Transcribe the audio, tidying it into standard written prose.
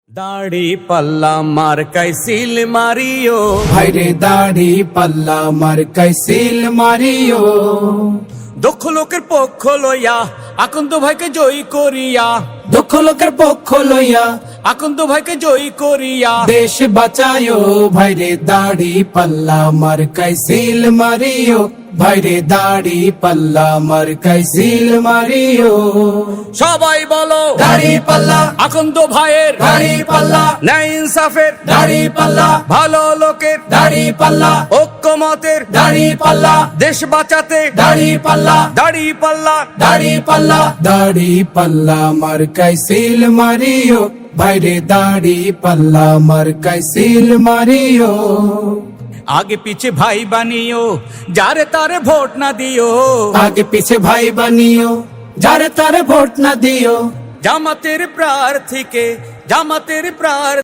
দাড়ি পাল্লা মার্কাই সিল মারিও, ভাইরে দাড়ি পাল্লা মার্কাই সিল মারিও। দক্ষ লোকের পক্ষ লইয়া আকন্দ ভাইকে জয়ী করিয়া, দুঃখ লোকের পক্ষ লইয়া আকন্দ ভাইকে জয়ী করিয়া, দেশ বাঁচায়ো। ভাইরে দাড়ি পাল্লা মার্কাই সিল মারিও, ভাইরে দাড়ি পাল্লা মার্কাই সিল মারিও। সবাই বলো দাড়ি পাল্লা, আকন্দ ভাইয়ের দাড়ি পাল্লা, ন্যায় ইনসাফের, দাড়ি পাল্লা, ভালো লোকের, দাড়ি পাল্লা, ঐক্যমতের, দাড়ি পাল্লা, দেশ বাঁচাতে দাড়ি পাল্লা, দাড়ি পাল্লা। দাড়ি পাল্লা, দাড়ি পাল্লা মার্কাই সিল মারিও, ভাইরে দাড়ি পাল্লা মার্কাই সিল মারিও। আগে পিছে ভাই বানিও, যারে তারে ভোট না দিও, আগে পিছে ভাই বানিও, যারে তারে ভোট না দিও। জামাতের প্রার্থীকে, জামাতের প্রার্থী